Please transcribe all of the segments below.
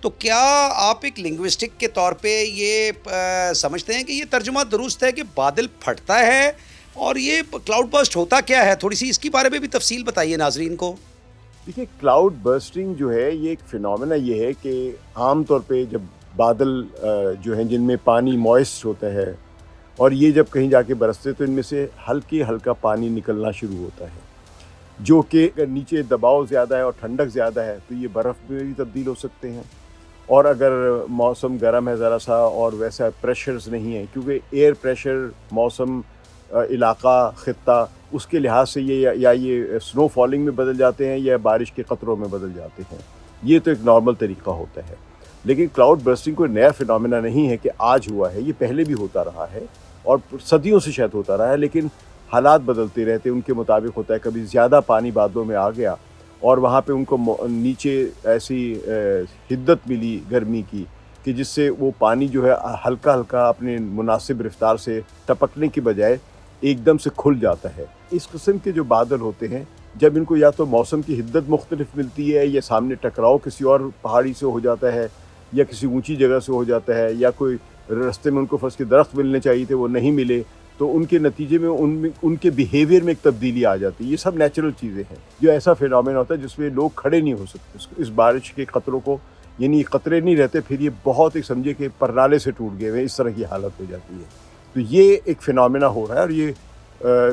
تو کیا آپ ایک لنگوسٹک کے طور پہ یہ سمجھتے ہیں کہ یہ ترجمہ درست ہے کہ بادل پھٹتا ہے، اور یہ کلاؤڈ برسٹ ہوتا کیا ہے؟ تھوڑی سی اس کے بارے میں بھی تفصیل بتائیے ناظرین کو. دیکھیے کلاؤڈ برسٹنگ جو ہے یہ ایک فینومینا یہ ہے کہ عام طور پہ جب بادل جو ہیں جن میں پانی موئسٹ ہوتا ہے اور یہ جب کہیں جا کے برستے تو ان میں سے ہلکا پانی نکلنا شروع ہوتا ہے، جو کہ اگر نیچے دباؤ زیادہ ہے اور ٹھنڈک زیادہ ہے تو یہ برف میں بھی تبدیل ہو سکتے ہیں، اور اگر موسم گرم ہے ذرا سا اور ویسا پریشرز نہیں ہے، کیونکہ ایئر پریشر موسم علاقہ خطہ اس کے لحاظ سے یہ سنو فالنگ میں بدل جاتے ہیں یا بارش کے قطروں میں بدل جاتے ہیں. یہ تو ایک نارمل طریقہ ہوتا ہے. لیکن کلاؤڈ برسٹنگ کوئی نیا فینومینا نہیں ہے کہ آج ہوا ہے، یہ پہلے بھی ہوتا رہا ہے اور صدیوں سے شاید ہوتا رہا ہے، لیکن حالات بدلتے رہتے ان کے مطابق ہوتا ہے. کبھی زیادہ پانی بادلوں میں آ گیا اور وہاں پہ ان کو نیچے ایسی حدت ملی گرمی کی کہ جس سے وہ پانی جو ہے ہلکا اپنے مناسب رفتار سے ٹپکنے کی بجائے ایک دم سے کھل جاتا ہے. اس قسم کے جو بادل ہوتے ہیں جب ان کو یا تو موسم کی حدت مختلف ملتی ہے یا سامنے ٹکراؤ کسی اور پہاڑی سے ہو جاتا ہے یا کسی اونچی جگہ سے ہو جاتا ہے یا کوئی رستے میں ان کو فرض کے درخت ملنے چاہیے تھے وہ نہیں ملے، تو ان کے نتیجے میں ان کے بیہیویئر میں ایک تبدیلی آ جاتی ہے. یہ سب نیچرل چیزیں ہیں. جو ایسا فینومینا ہوتا ہے جس میں لوگ کھڑے نہیں ہو سکتے اس بارش کے قطروں کو، یعنی قطرے نہیں رہتے، پھر یہ بہت ایک سمجھے کہ پرنالے سے ٹوٹ گئے ہوئے اس طرح کی حالت ہو جاتی ہے. تو یہ ایک فینومینا ہو رہا ہے اور یہ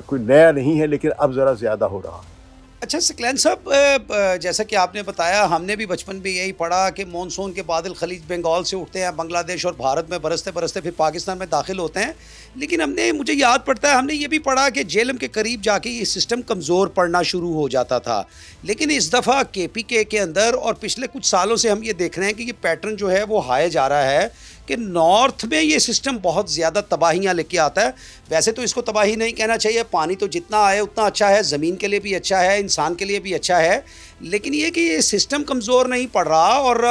کوئی نیا نہیں ہے لیکن اب ذرا زیادہ ہو رہا ہے. اچھا ثقلین صاحب، جیسا کہ آپ نے بتایا، ہم نے بھی بچپن میں یہی پڑھا کہ مونسون کے بادل خلیج بنگال سے اٹھتے ہیں، بنگلہ دیش اور بھارت میں برستے برستے پھر پاکستان میں داخل ہوتے ہیں. لیکن مجھے یاد پڑتا ہے ہم نے یہ بھی پڑھا کہ جہلم کے قریب جا کے یہ سسٹم کمزور پڑنا شروع ہو جاتا تھا. لیکن اس دفعہ KPK کے اندر اور پچھلے کچھ سالوں سے ہم یہ دیکھ رہے ہیں کہ یہ پیٹرن جو ہے وہ ہائے جا رہا ہے کہ نارتھ میں یہ سسٹم بہت زیادہ تباہیاں لے کے آتا ہے. ویسے تو اس کو تباہی نہیں کہنا چاہیے، پانی تو جتنا آئے اتنا اچھا ہے، زمین کے لیے بھی اچھا ہے، انسان کے لیے بھی اچھا ہے. لیکن یہ کہ یہ سسٹم کمزور نہیں پڑ رہا، اور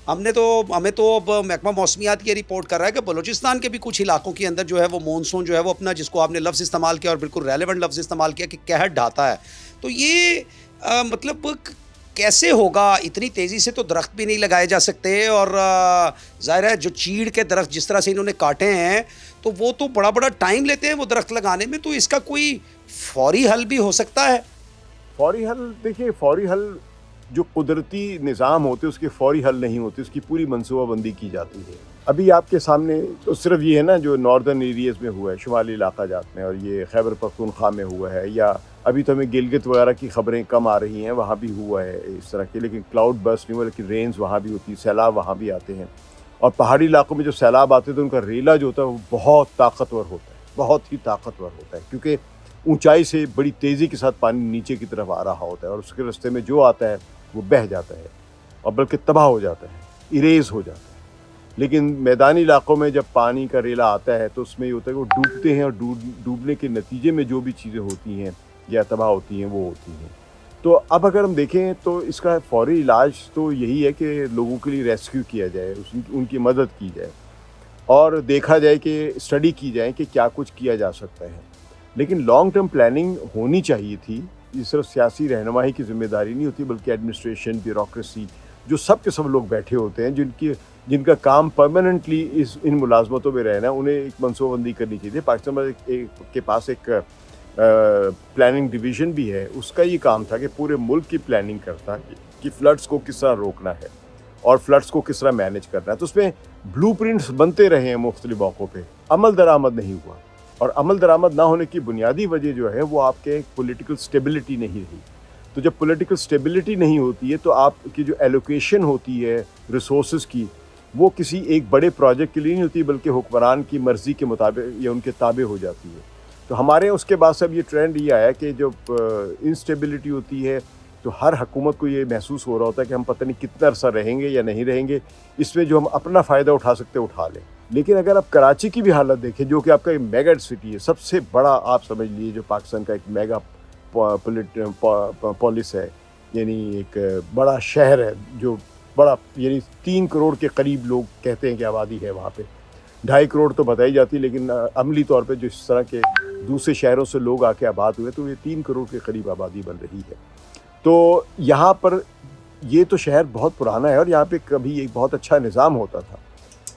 ہمیں تو اب محکمہ موسمیات یہ رپورٹ کر رہا ہے کہ بلوچستان کے بھی کچھ علاقوں کے اندر جو ہے وہ مونسون جو ہے وہ اپنا، جس کو آپ نے لفظ استعمال کیا اور بالکل ریلیونٹ لفظ استعمال کیا، کہ قہر ڈھاتا ہے. تو یہ مطلب کیسے ہوگا؟ اتنی تیزی سے تو درخت بھی نہیں لگائے جا سکتے، اور ظاہر ہے جو چیڑ کے درخت جس طرح سے انہوں نے کاٹے ہیں تو وہ تو بڑا ٹائم لیتے ہیں وہ درخت لگانے میں. تو اس کا کوئی فوری حل بھی ہو سکتا ہے؟ فوری حل، دیکھیے فوری حل جو قدرتی نظام ہوتے اس کے فوری حل نہیں ہوتے، اس کی پوری منصوبہ بندی کی جاتی ہے. ابھی آپ کے سامنے تو صرف یہ ہے نا جو ناردرن ایریاز میں ہوا ہے، شمالی علاقہ جات میں، اور یہ خیبر پختونخوا میں ہوا ہے، یا ابھی تو ہمیں گلگت وغیرہ کی خبریں کم آ رہی ہیں، وہاں بھی ہوا ہے اس طرح کے. لیکن کلاؤڈ برسٹ نہیں ہوا، لیکن رینز وہاں بھی ہوتی ہے، سیلاب وہاں بھی آتے ہیں. اور پہاڑی علاقوں میں جو سیلاب آتے ہیں تو ان کا ریلا جو ہوتا ہے وہ بہت طاقتور ہوتا ہے، بہت ہی طاقتور ہوتا ہے، کیونکہ اونچائی سے بڑی تیزی کے ساتھ پانی نیچے کی طرف آ رہا ہوتا ہے اور اس کے راستے میں جو آتا ہے وہ بہہ جاتا ہے اور بلکہ تباہ ہو جاتا ہے، اریز ہو جاتا ہے. لیکن میدانی علاقوں میں جب پانی کا ریلا آتا ہے تو اس میں یہ ہوتا ہے کہ وہ ڈوبتے ہیں، اور ڈوبنے کے نتیجے میں جو بھی چیزیں ہوتی ہیں یا تباہ ہوتی ہیں وہ ہوتی ہیں. تو اب اگر ہم دیکھیں تو اس کا فوری علاج تو یہی ہے کہ لوگوں کے لیے ریسکیو کیا جائے، ان کی مدد کی جائے اور دیکھا جائے کہ اسٹڈی کی جائے کہ کیا کچھ کیا جا سکتا ہے. لیکن لانگ ٹرم پلاننگ ہونی چاہیے تھی. یہ صرف سیاسی رہنمائی کی ذمہ داری نہیں ہوتی، بلکہ ایڈمنسٹریشن، بیوروکریسی، جو سب کے سب لوگ بیٹھے ہوتے ہیں جن کا کام پرماننٹلی ان ملازمتوں میں رہنا ہے، انہیں ایک منصوبہ بندی کرنی چاہیے. پاکستان کے پاس ایک پلاننگ ڈویژن بھی ہے، اس کا یہ کام تھا کہ پورے ملک کی پلاننگ کرتا کہ فلڈس کو کس طرح روکنا ہے اور فلڈس کو کس طرح مینیج کرنا ہے. تو اس میں بلو پرنٹس بنتے رہے ہیں مختلف موقعوں پہ، عمل درآمد نہیں ہوا. اور عمل درآمد نہ ہونے کی بنیادی وجہ جو ہے وہ آپ کے پولیٹیکل سٹیبلٹی نہیں رہی. تو جب پولیٹیکل سٹیبلٹی نہیں ہوتی ہے تو آپ کی جو ایلوکیشن ہوتی ہے ریسورسز کی، وہ کسی ایک بڑے پروجیکٹ کے لیے نہیں ہوتی، بلکہ حکمران کی مرضی کے مطابق یا ان کے تابع ہو جاتی ہے. تو ہمارے اس کے بعد سب یہ ٹرینڈ یہ آیا کہ جب انسٹیبلٹی ہوتی ہے تو ہر حکومت کو یہ محسوس ہو رہا ہوتا ہے کہ ہم پتہ نہیں کتنا عرصہ رہیں گے یا نہیں رہیں گے، اس میں جو ہم اپنا فائدہ اٹھا سکتے اٹھا لیں. لیکن اگر آپ کراچی کی بھی حالت دیکھیں، جو کہ آپ کا ایک میگا سٹی ہے، سب سے بڑا آپ سمجھ لیجیے جو پاکستان کا ایک میگا پولس ہے، یعنی ایک بڑا شہر ہے جو بڑا، یعنی 3 کروڑ کے قریب لوگ کہتے ہیں کہ آبادی ہے وہاں پہ. 2.5 کروڑ تو بتائی جاتی، لیکن عملی طور پہ جو اس طرح کے دوسرے شہروں سے لوگ آ کے آباد ہوئے تو یہ 3 کروڑ کے قریب آبادی بن رہی ہے. تو یہاں پر یہ تو شہر بہت پرانا ہے اور یہاں پہ کبھی ایک بہت اچھا نظام ہوتا تھا.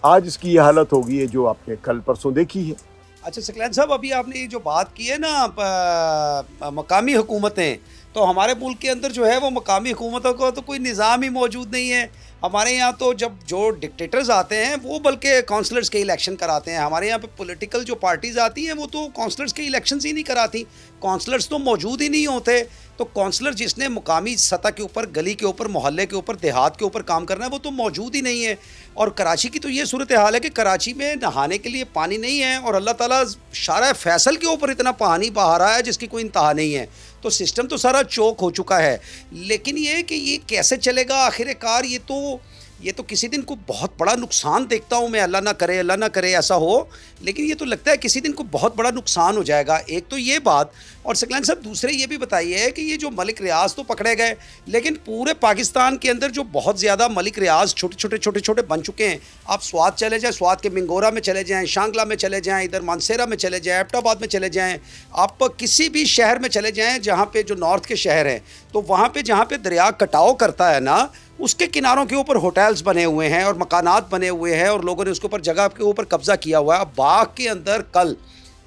آج اس کی یہ حالت ہو گئی ہے جو آپ نے کل پرسوں دیکھی ہے. اچھا ثقلین صاحب، ابھی آپ نے جو بات کی ہے نا مقامی حکومتیں، تو ہمارے ملک کے اندر جو ہے وہ مقامی حکومتوں کو تو کوئی نظام ہی موجود نہیں ہے. ہمارے یہاں تو جب جو ڈکٹیٹرز آتے ہیں وہ بلکہ کونسلرز کے الیکشن کراتے ہیں. ہمارے یہاں پہ پولیٹیکل جو پارٹیز آتی ہیں وہ تو کونسلرز کے الیکشنز ہی نہیں کراتی. کونسلرز تو موجود ہی نہیں ہوتے. تو کونسلر جس نے مقامی سطح کے اوپر، گلی کے اوپر، محلے کے اوپر، دیہات کے اوپر کام کرنا ہے، وہ تو موجود ہی نہیں ہے. اور کراچی کی تو یہ صورتحال ہے کہ کراچی میں نہانے کے لیے پانی نہیں ہے، اور اللہ تعالیٰ شارع فیصل کے اوپر اتنا پانی بہا رہا ہے جس کی کوئی انتہا نہیں ہے. تو سسٹم تو سارا چوک ہو چکا ہے. لیکن یہ کہ یہ کیسے چلے گا آخر کار، یہ تو کسی دن کو بہت بڑا نقصان دیکھتا ہوں میں. اللہ نہ کرے ایسا ہو، لیکن یہ تو لگتا ہے کسی دن کو بہت بڑا نقصان ہو جائے گا. ایک تو یہ بات. اور ثقلین صاحب دوسرے یہ بھی بتائیے کہ یہ جو ملک ریاض تو پکڑے گئے، لیکن پورے پاکستان کے اندر جو بہت زیادہ ملک ریاض چھوٹے بن چکے ہیں. آپ سوات چلے جائیں، سوات کے منگورا میں چلے جائیں، شانگلہ میں چلے جائیں، ادھر مانسیرا میں چلے جائیں، ایبٹ آباد میں چلے جائیں، آپ کسی بھی شہر میں چلے جائیں جہاں پہ جو نارتھ کے شہر ہیں، تو وہاں پہ جہاں پہ دریا کٹاؤ کرتا ہے نا، اس کے کناروں کے اوپر ہوٹلز بنے ہوئے ہیں اور مکانات بنے ہوئے ہیں اور لوگوں نے اس کے اوپر جگہ کے اوپر قبضہ کیا ہوا ہے. اب باغ کے اندر کل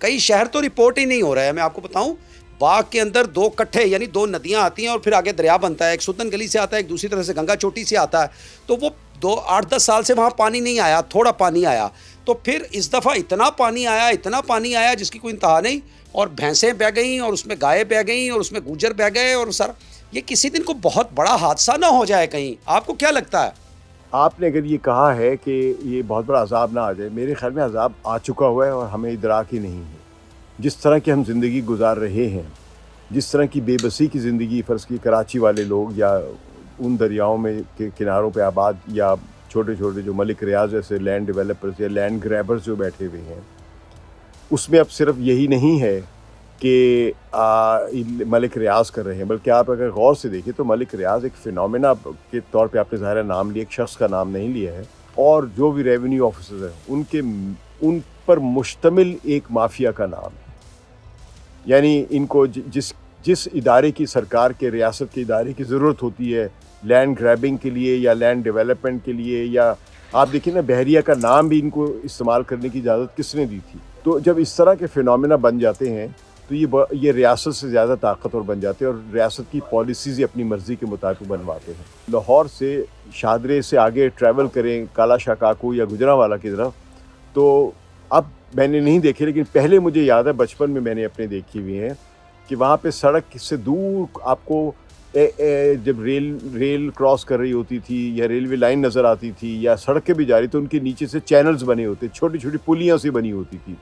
کئی شہر تو رپورٹ ہی نہیں ہو رہا ہے. میں آپ کو بتاؤں، باغ کے اندر 2 کٹھے یعنی 2 ندیاں آتی ہیں اور پھر آگے دریا بنتا ہے. ایک سدن گلی سے آتا ہے، ایک دوسری طرف سے گنگا چوٹی سے آتا ہے. تو وہ 8-10 سال سے وہاں پانی نہیں آیا، تھوڑا پانی آیا. تو پھر اس دفعہ اتنا پانی آیا جس کی کوئی انتہا نہیں، اور بھینسیں بہہ گئیں اور اس میں گائے بہہ گئیں اور اس میں گوجر بہہ گئے، اور سر یہ کسی دن کو بہت بڑا حادثہ نہ ہو جائے کہیں. آپ کو کیا لگتا ہے؟ آپ نے اگر یہ کہا ہے کہ یہ بہت بڑا عذاب نہ آ جائے، میرے خیال میں عذاب آ چکا ہوا ہے اور ہمیں ادراک ہی نہیں ہے. جس طرح کی ہم زندگی گزار رہے ہیں، جس طرح کی بے بسی کی زندگی فرض کی کراچی والے لوگ یا ان دریاؤں میں کے کناروں پہ آباد یا چھوٹے جو ملک ریاض جیسے لینڈ ڈیولپرز یا لینڈ گریبرز جو بیٹھے ہوئے ہیں، اس میں اب صرف یہی نہیں ہے کہ ملک ریاض کر رہے ہیں، بلکہ آپ اگر غور سے دیکھیں تو ملک ریاض ایک فینومینا کے طور پہ آپ نے ظاہر نام لیا، ایک شخص کا نام نہیں لیا ہے، اور جو بھی ریونیو آفیسرز ہیں ان پر مشتمل ایک مافیا کا نام ہے. یعنی ان کو جس ادارے کی سرکار کے ریاست کے ادارے کی ضرورت ہوتی ہے لینڈ گریبنگ کے لیے یا لینڈ ڈیولپمنٹ کے لیے، یا آپ دیکھیں نا بحریہ کا نام بھی ان کو استعمال کرنے کی اجازت کس نے دی تھی. تو جب اس طرح کے فینومینا بن جاتے ہیں تو یہ ریاست سے زیادہ طاقتور بن جاتے ہیں اور ریاست کی پالیسیز اپنی مرضی کے مطابق بنواتے ہیں. لاہور سے شادرے سے آگے ٹریول کریں کالا شاہ کاکو یا گجرانوالہ کی طرف، تو اب میں نے نہیں دیکھے لیکن پہلے مجھے یاد ہے بچپن میں نے اپنے دیکھی ہوئی ہیں کہ وہاں پہ سڑک سے دور آپ کو جب ریل کراس کر رہی ہوتی تھی یا ریلوے لائن نظر آتی تھی یا سڑکیں بھی جا رہی تو ان کے نیچے سے چینلز بنے ہوتے، چھوٹی پلیاں سی بنی ہوتی تھی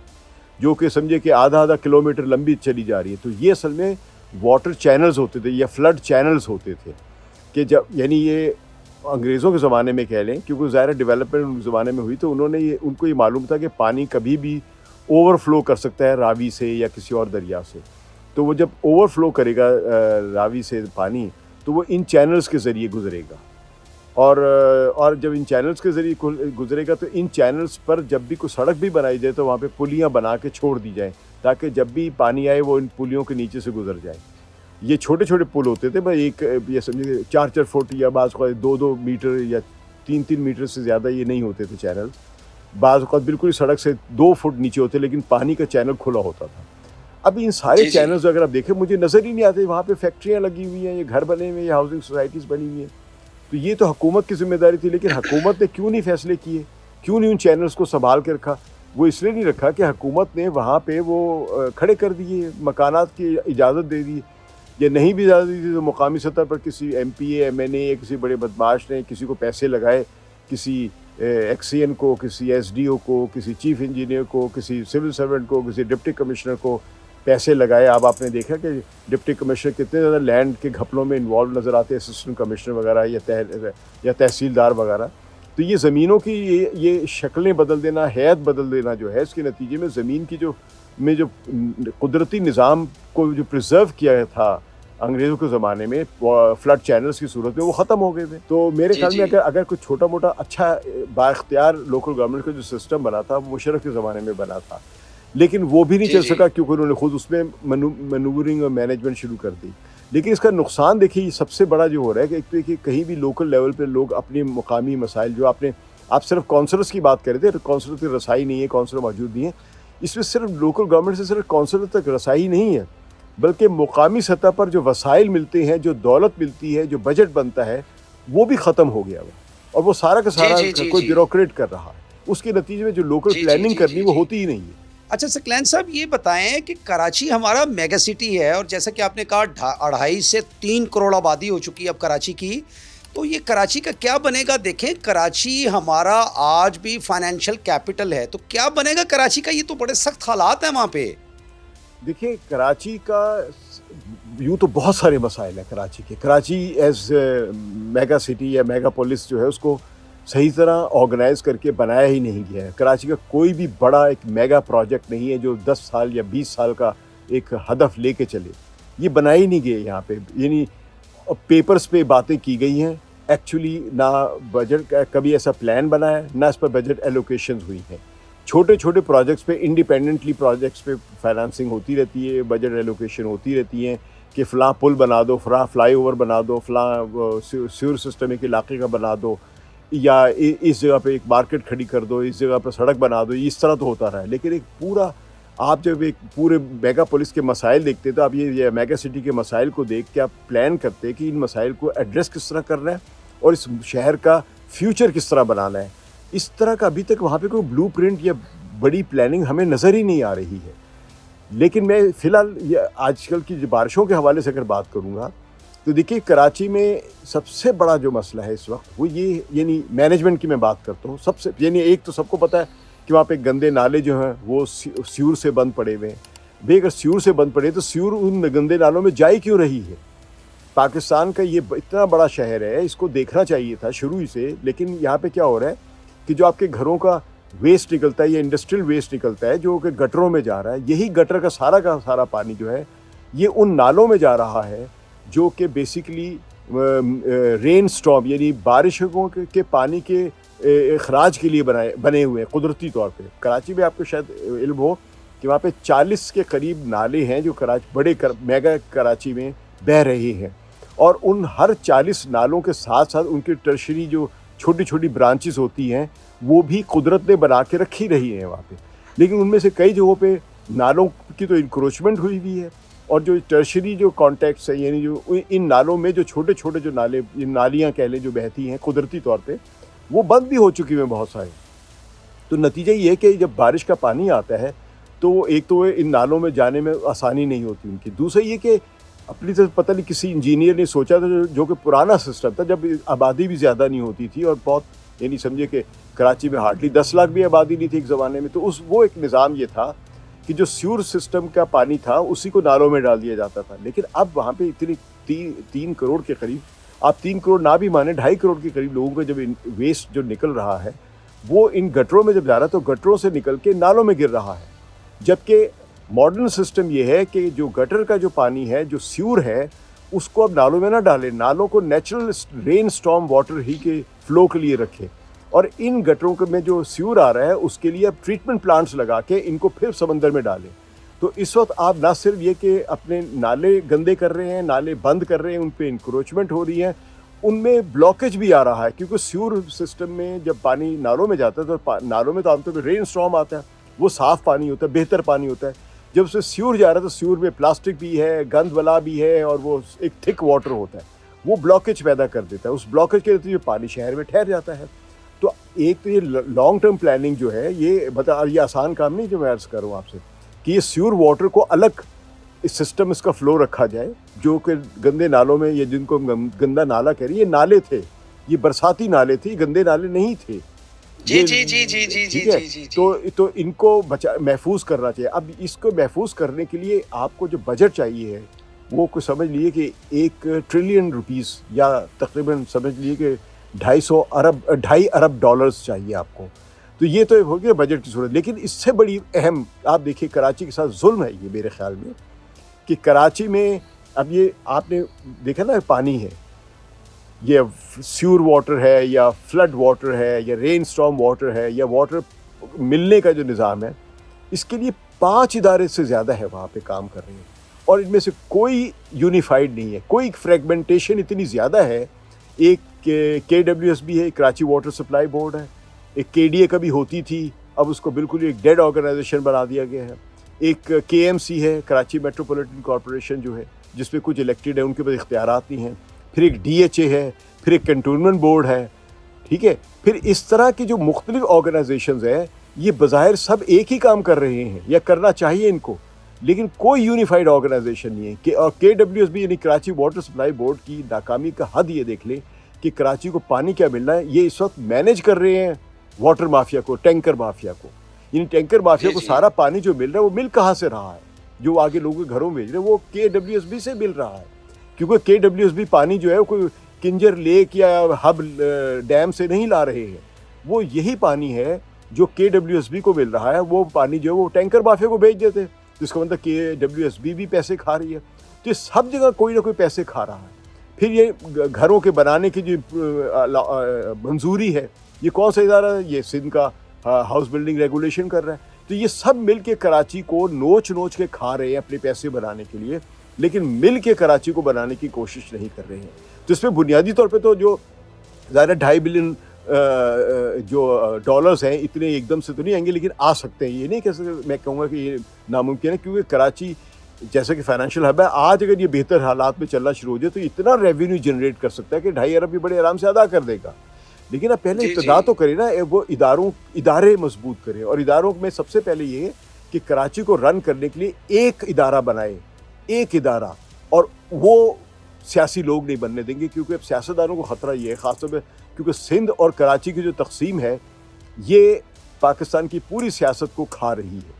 جو کہ سمجھے کہ آدھا کلومیٹر لمبی چلی جا رہی ہے. تو یہ اصل میں واٹر چینلز ہوتے تھے یا فلڈ چینلز ہوتے تھے کہ جب یعنی یہ انگریزوں کے زمانے میں کہہ لیں، کیونکہ ظاہر ڈیولپمنٹ ان کے زمانے میں ہوئی تو ان کو یہ معلوم تھا کہ پانی کبھی بھی اوور فلو کر سکتا ہے راوی سے یا کسی اور دریا سے. تو وہ جب اوور فلو کرے گا راوی سے پانی تو وہ ان چینلز کے ذریعے گزرے گا، اور جب ان چینلز کے ذریعے گزرے گا تو ان چینلز پر جب بھی کوئی سڑک بھی بنائی جائے تو وہاں پہ پلیاں بنا کے چھوڑ دی جائیں تاکہ جب بھی پانی آئے وہ ان پلیوں کے نیچے سے گزر جائیں. یہ چھوٹے پل ہوتے تھے بھائی، ایک یہ سمجھے 4 فٹ یا بعض اوقات 2 میٹر یا 3 میٹر سے زیادہ یہ نہیں ہوتے تھے چینل. بعض اوقات بالکل سڑک سے 2 فٹ نیچے ہوتے لیکن پانی کا چینل کھلا ہوتا تھا. اب ان سارے چینلز اگر آپ دیکھیں مجھے نظر ہی نہیں آتے. وہاں پہ فیکٹریاں لگی ہوئی ہیں، یہ گھر بنے ہوئے ہیں، ہاؤسنگ سوسائٹیز بنی ہوئی ہیں. تو یہ تو حکومت کی ذمہ داری تھی، لیکن حکومت نے کیوں نہیں فیصلے کیے، کیوں نہیں ان چینلز کو سنبھال کے رکھا؟ وہ اس لیے نہیں رکھا کہ حکومت نے وہاں پہ وہ کھڑے کر دیے، مکانات کی اجازت دے دی، یا نہیں بھی اجازت دی تھی تو مقامی سطح پر کسی M P A M N A یا کسی بڑے بدماش نے کسی کو پیسے لگائے، کسی ایکس سی این کو، کسی ایس ڈی او کو، کسی چیف انجینئر کو، کسی سول سرونٹ کو، کسی ڈپٹی کمشنر کو پیسے لگائے. اب آپ نے دیکھا کہ ڈپٹی کمشنر کتنے زیادہ لینڈ کے گھپلوں میں انوالو نظر آتے ہیں، اسسٹنٹ کمشنر وغیرہ یا تحصیلدار وغیرہ. تو یہ زمینوں کی یہ شکلیں بدل دینا، حیت بدل دینا جو ہے، اس کے نتیجے میں زمین کی جو قدرتی نظام کو جو پریزرو کیا تھا انگریزوں کے زمانے میں فلڈ چینلز کی صورت میں، وہ ختم ہو گئے تھے. تو میرے خیال میں اگر کوئی چھوٹا موٹا اچھا با اختیار لوکل گورنمنٹ کا جو سسٹم بنا تھا وہ مشرف کے زمانے میں بنا تھا، لیکن وہ بھی نہیں چل سکا کیونکہ انہوں نے خود اس میں مینورنگ اور مینجمنٹ شروع کر دی. لیکن اس کا نقصان دیکھیے یہ سب سے بڑا جو ہو رہا ہے کہ ایک تو کہ کہیں بھی لوکل لیول پہ لوگ اپنے مقامی مسائل جو آپ صرف کونسلرس کی بات کر رہے تھے، کونسلر کی رسائی نہیں ہے، کونسلر موجود نہیں ہے، اس میں صرف لوکل گورنمنٹ سے صرف کونسلر تک رسائی نہیں ہے، بلکہ مقامی سطح پر جو وسائل ملتے ہیں، جو دولت ملتی ہے، جو بجٹ بنتا ہے، وہ بھی ختم ہو گیا ہے، اور وہ سارا کا سارا کوئی بیوروکریٹ کر رہا ہے، اس کے نتیجے میں جو لوکل پلاننگ کرنی وہ ہوتی ہی نہیں ہے۔ اچھا سکلین صاحب یہ بتائیں کہ کراچی ہمارا میگا سٹی ہے، اور جیسا کہ آپ نے کہا 2.5 سے 3 کروڑ آبادی ہو چکی ہے اب کراچی کی، تو یہ کراچی کا کیا بنے گا؟ دیکھیں کراچی ہمارا آج بھی فائنینشیل کیپٹل ہے، تو کیا بنے گا کراچی کا؟ یہ تو بڑے سخت حالات ہیں وہاں پہ۔ دیکھیں کراچی کا یوں تو بہت سارے مسائل ہیں کراچی کے۔ کراچی ایز میگا سٹی یا میگا پولیس جو ہے اس کو صحیح طرح آرگنائز کر کے بنایا ہی نہیں گیا ہے۔ کراچی کا کوئی بھی بڑا ایک میگا پروجیکٹ نہیں ہے جو 10 سال یا 20 سال کا ایک ہدف لے کے چلے، یہ بنائی نہیں گئی یہاں پہ، یعنی پیپرز پہ باتیں کی گئی ہیں، ایکچولی نہ بجٹ کا کبھی ایسا پلان بنا ہے، نہ اس پر بجٹ ایلوکیشنز ہوئی ہیں۔ چھوٹے چھوٹے پروجیکٹس پہ انڈیپینڈنٹلی پروجیکٹس پہ فائنانسنگ ہوتی رہتی ہے، بجٹ ایلوکیشن ہوتی رہتی ہیں کہ فلاں پل بنا دو، فلاں فلائی اوور بنا دو، فلاں سیور سسٹم ایک علاقے کا بنا دو، یا اس جگہ پہ ایک مارکیٹ کھڑی کر دو، اس جگہ پہ سڑک بنا دو، اس طرح تو ہوتا رہا ہے۔ لیکن ایک پورا آپ جب ایک پورے میگا پولیس کے مسائل دیکھتے تو آپ یہ میگا سٹی کے مسائل کو دیکھ کے آپ پلان کرتے کہ ان مسائل کو ایڈریس کس طرح کرنا ہے اور اس شہر کا فیوچر کس طرح بنانا ہے، اس طرح کا ابھی تک وہاں پہ کوئی بلو پرنٹ یا بڑی پلاننگ ہمیں نظر ہی نہیں آ رہی ہے۔ لیکن میں فی الحال یہ آج کل کی جو بارشوں کے حوالے سے اگر بات کروں گا تو دیکھیے کراچی میں سب سے بڑا جو مسئلہ ہے اس وقت وہ یہ، یعنی مینجمنٹ کی میں بات کرتا ہوں، سب سے یعنی ایک تو سب کو پتہ ہے کہ وہاں پہ گندے نالے جو ہیں وہ سیور سے بند پڑے ہوئے ہیں۔ بھئی اگر سیور سے بند پڑے تو سیور ان گندے نالوں میں جائی کیوں رہی ہے؟ پاکستان کا یہ اتنا بڑا شہر ہے، اس کو دیکھنا چاہیے تھا شروع ہی سے، لیکن یہاں پہ کیا ہو رہا ہے کہ جو آپ کے گھروں کا ویسٹ نکلتا ہے یا انڈسٹریل ویسٹ نکلتا ہے جو کہ گٹروں میں جا رہا ہے، یہی گٹر کا سارا پانی جو ہے یہ ان نالوں میں جا رہا ہے جو کہ بیسیکلی رین سٹارم یعنی بارشوں کے پانی کے اخراج کے لیے بنے ہوئے ہیں قدرتی طور پہ۔ کراچی میں آپ کو شاید علم ہو کہ وہاں پہ 40 کے قریب نالے ہیں جو بڑے میگا کراچی میں بہہ رہے ہیں، اور ان ہر 40 نالوں کے ساتھ ساتھ ان کی ٹرشری جو چھوٹی چھوٹی برانچز ہوتی ہیں وہ بھی قدرت نے بنا کے رکھی رہی ہیں وہاں پہ، لیکن ان میں سے کئی جگہوں پہ نالوں کی تو انکروچمنٹ ہوئی ہوئی ہے، اور جو ٹرشری جو کانٹیکٹس ہیں یعنی جو ان نالوں میں جو چھوٹے چھوٹے جو نالیاں کہہ لیں جو بہتی ہیں قدرتی طور پہ وہ بند بھی ہو چکی ہیں بہت سارے۔ تو نتیجہ یہ ہے کہ جب بارش کا پانی آتا ہے تو ایک تو ان نالوں میں جانے میں آسانی نہیں ہوتی ان کی، دوسرا یہ کہ اپنی طرف پتہ نہیں کسی انجینئر نے سوچا تھا جو کہ پرانا سسٹم تھا جب آبادی بھی زیادہ نہیں ہوتی تھی، اور بہت یعنی سمجھے کہ کراچی میں ہارڈلی 10 لاکھ بھی آبادی نہیں تھی ایک زمانے میں، تو وہ ایک نظام یہ تھا کہ جو سیور سسٹم کا پانی تھا اسی کو نالوں میں ڈال دیا جاتا تھا۔ لیکن اب وہاں پہ اتنی 3 کروڑ کے قریب، آپ 3 کروڑ نہ بھی مانیں، 2.5 کروڑ کے قریب لوگوں کا جب ویسٹ جو نکل رہا ہے وہ ان گٹروں میں جب جا رہا ہے تو گٹروں سے نکل کے نالوں میں گر رہا ہے، جبکہ ماڈرن سسٹم یہ ہے کہ جو گٹر کا جو پانی ہے جو سیور ہے اس کو اب نالوں میں نہ ڈالیں، نالوں کو نیچرل رین سٹارم واٹر ہی کے فلو کے لیے رکھیں، اور ان گٹروں میں جو سیور آ رہا ہے اس کے لیے اب ٹریٹمنٹ پلانٹس لگا کے ان کو پھر سمندر میں ڈالیں۔ تو اس وقت آپ نہ صرف یہ کہ اپنے نالے گندے کر رہے ہیں، نالے بند کر رہے ہیں، ان پہ انکروچمنٹ ہو رہی ہے، ان میں بلاکیج بھی آ رہا ہے، کیونکہ سیور سسٹم میں جب پانی نالوں میں جاتا ہے تو نالوں میں تو عام طور پہ رین سٹارم آتا ہے، وہ صاف پانی ہوتا ہے، بہتر پانی ہوتا ہے، جب اسے سیور جا رہا ہے تو سیور میں پلاسٹک بھی ہے، گند والا بھی ہے، اور وہ ایک تھک واٹر ہوتا ہے، وہ بلاکیج پیدا کر دیتا ہے، اس بلاکیج کے نتیجے پانی شہر میں ٹھہر جاتا ہے۔ تو ایک تو یہ لانگ ٹرم پلاننگ جو ہے یہ آسان کام نہیں جو میں عرض کروں آپ سے کہ یہ سیور واٹر کو الگ سسٹم اس کا فلو رکھا جائے، جو کہ گندے نالوں میں، یہ جن کو گندا نالا کہہ رہی ہیں، یہ نالے تھے، یہ برساتی نالے تھے، یہ گندے نالے نہیں تھے۔ جی تو ان کو محفوظ کرنا چاہیے۔ اب اس کو محفوظ کرنے کے لیے آپ کو جو بجٹ چاہیے ہے وہ کوئی سمجھ لیجیے کہ 1 ٹریلین روپیز یا تقریباً سمجھ لیجیے کہ 2.5 ارب ڈالرز چاہیے آپ کو۔ تو یہ تو ہو گیا بجٹ کی صورت، لیکن اس سے بڑی اہم آپ دیکھیے کراچی کے ساتھ ظلم ہے یہ میرے خیال میں کہ کراچی میں اب یہ آپ نے دیکھا نا پانی ہے، یہ سیور واٹر ہے یا فلڈ واٹر ہے یا رین سٹارم واٹر ہے یا واٹر ملنے کا جو نظام ہے، اس کے لیے 5 ادارے سے زیادہ ہے وہاں پہ کام کر رہے ہیں، اور ان میں سے کوئی یونیفائڈ نہیں ہے, کوئی فریگمنٹیشن اتنی زیادہ ہے. ایک KWSB ہے, کراچی واٹر سپلائی بورڈ ہے, ایک KDA کبھی ہوتی تھی, اب اس کو بالکل ایک ڈیڈ آرگنائزیشن بنا دیا گیا ہے. ایک KMC ہے, کراچی میٹروپولیٹن کارپوریشن جو ہے, جس میں کچھ الیکٹڈ ہے, ان کے پاس اختیارات نہیں ہیں. پھر ایک DHA ہے, پھر ایک کنٹونمنٹ بورڈ ہے, ٹھیک ہے. پھر اس طرح کی جو مختلف آرگنائزیشنز ہیں, یہ بظاہر سب ایک ہی کام کر رہے ہیں یا کرنا چاہیے ان کو, لیکن کوئی یونیفائڈ آرگنائزیشن نہیں ہے. اور KWSB یعنی کراچی واٹر سپلائی بورڈ کی ناکامی کا حد یہ دیکھ لیں کہ کراچی کو پانی کیا ملنا ہے, یہ اس وقت مینیج کر رہے ہیں واٹر مافیا کو, ٹینکر مافیا کو. یعنی ٹینکر مافیا کو سارا پانی جو مل رہا ہے وہ مل کہاں سے رہا ہے, جو آگے لوگوں کے گھروں میں بھیج رہے ہیں وہ KWSB سے مل رہا ہے. کیونکہ KWSB پانی جو ہے وہ کوئی کنجر لیک یا ہب ڈیم سے نہیں لا رہے ہیں, وہ یہی پانی ہے جو KWSB کو مل رہا ہے. وہ پانی جو ہے وہ ٹینکر مافیا کو بھیج دیتے, جس کا مطلب KWSB بھی پیسے کھا رہی ہے. تو یہ سب جگہ کوئی نہ کوئی پیسے کھا رہا ہے. پھر یہ گھروں کے بنانے کی جو منظوری ہے, یہ کون سا ادارہ ہے؟ یہ سندھ کا ہاؤس بلڈنگ ریگولیشن کر رہا ہے. تو یہ سب مل کے کراچی کو نوچ نوچ کے کھا رہے ہیں اپنے پیسے بنانے کے لیے, لیکن مل کے کراچی کو بنانے کی کوشش نہیں کر رہے ہیں. تو اس میں بنیادی طور پہ تو جو ظاہر 2.5 بلین جو ڈالرز ہیں, اتنے ایک دم سے تو نہیں آئیں گے, لیکن آ سکتے ہیں. یہ نہیں کہہ سکتے, میں کہوں گا کہ یہ ناممکن ہے, کیونکہ کراچی جیسا کہ فائنینشیل ہب ہے, آج اگر یہ بہتر حالات میں چلنا شروع ہو جائے تو اتنا ریونیو جنریٹ کر سکتا ہے کہ 2.5 ارب بھی بڑے آرام سے ادا کر دے گا. لیکن اب پہلے ابتدا تو کرے نا, وہ ادارے مضبوط کریں. اور اداروں میں سب سے پہلے یہ کہ کراچی کو رن کرنے کے لیے ایک ادارہ بنائے, ایک ادارہ, اور وہ سیاسی لوگ نہیں بننے دیں گے. کیونکہ اب سیاستدانوں کو خطرہ یہ ہے, خاص طور پہ کیونکہ سندھ اور کراچی کی جو تقسیم ہے یہ پاکستان کی پوری سیاست کو کھا رہی ہے.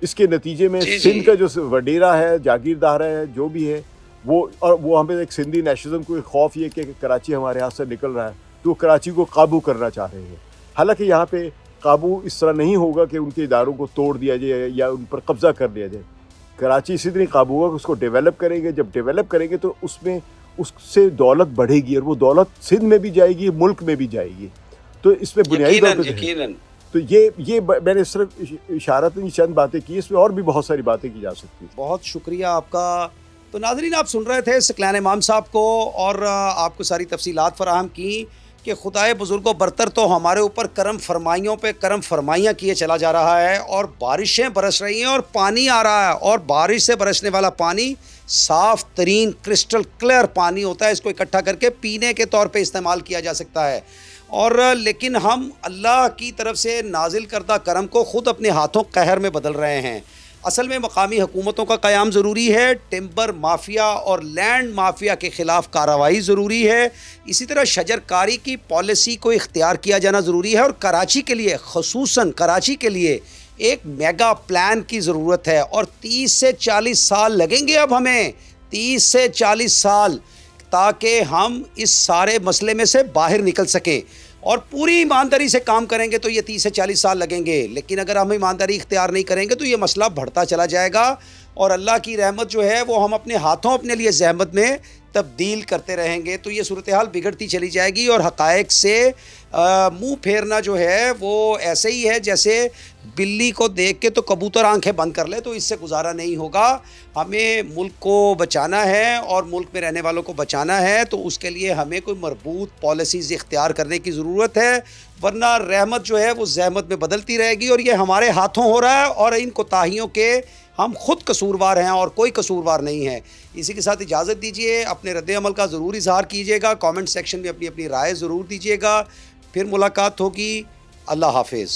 اس کے نتیجے میں سندھ کا جو وڈیرا ہے, جاگیردار ہے, جو بھی ہے وہ, اور وہ ہمیں ایک سندھی نیشنلزم کو ایک خوف یہ کہ کراچی ہمارے ہاتھ سے نکل رہا ہے, تو وہ کراچی کو قابو کرنا چاہ رہے ہیں. حالانکہ یہاں پہ قابو اس طرح نہیں ہوگا کہ ان کے اداروں کو توڑ دیا جائے یا ان پر قبضہ کر لیا جائے. کراچی اسی طرح قابو ہوگا کہ اس کو ڈیولپ کریں گے. جب ڈیولپ کریں گے تو اس میں اس سے دولت بڑھے گی, اور وہ دولت سندھ میں بھی جائے گی, ملک میں بھی جائے گی. تو اس میں بنیادی طور پہ تو یہ میں نے صرف اشارتاً چند باتیں کی, اس میں اور بھی بہت ساری باتیں کی جا سکتی ہیں. بہت شکریہ آپ کا. تو ناظرین, آپ سن رہے تھے ثقلین امام صاحب کو, اور آپ کو ساری تفصیلات فراہم کی کہ خدائے بزرگ و برتر تو ہمارے اوپر کرم فرمائیوں پہ کرم فرمائیاں کیے چلا جا رہا ہے, اور بارشیں برس رہی ہیں اور پانی آ رہا ہے, اور بارش سے برسنے والا پانی صاف ترین کرسٹل کلیئر پانی ہوتا ہے. اس کو اکٹھا کر کے پینے کے طور پہ استعمال کیا جا سکتا ہے. اور لیکن ہم اللہ کی طرف سے نازل کردہ کرم کو خود اپنے ہاتھوں قہر میں بدل رہے ہیں. اصل میں مقامی حکومتوں کا قیام ضروری ہے, ٹمبر مافیا اور لینڈ مافیا کے خلاف کارروائی ضروری ہے, اسی طرح شجر کاری کی پالیسی کو اختیار کیا جانا ضروری ہے, اور کراچی کے لیے, خصوصاً کراچی کے لیے ایک میگا پلان کی ضرورت ہے. اور 30 سے 40 سال لگیں گے اب ہمیں, 30 سے 40 سال, تاکہ ہم اس سارے مسئلے میں سے باہر نکل سکیں. اور پوری ایمانداری سے کام کریں گے تو یہ 30 سے 40 سال لگیں گے, لیکن اگر ہم ایمانداری اختیار نہیں کریں گے تو یہ مسئلہ بڑھتا چلا جائے گا, اور اللہ کی رحمت جو ہے وہ ہم اپنے ہاتھوں اپنے لیے زحمت میں تبدیل کرتے رہیں گے. تو یہ صورتحال بگڑتی چلی جائے گی, اور حقائق سے منہ پھیرنا جو ہے وہ ایسے ہی ہے جیسے بلی کو دیکھ کے تو کبوتر آنکھیں بند کر لے, تو اس سے گزارا نہیں ہوگا. ہمیں ملک کو بچانا ہے اور ملک میں رہنے والوں کو بچانا ہے, تو اس کے لیے ہمیں کوئی مربوط پالیسیز اختیار کرنے کی ضرورت ہے, ورنہ رحمت جو ہے وہ زحمت میں بدلتی رہے گی, اور یہ ہمارے ہاتھوں ہو رہا ہے, اور ان کوتاہیوں کے ہم خود قصوروار ہیں اور کوئی قصوروار نہیں ہے. اسی کے ساتھ اجازت دیجیے, اپنے رد عمل کا ضرور اظہار کیجیے گا, کامنٹ سیکشن میں اپنی رائے ضرور دیجیے گا. پھر ملاقات ہوگی. اللہ حافظ.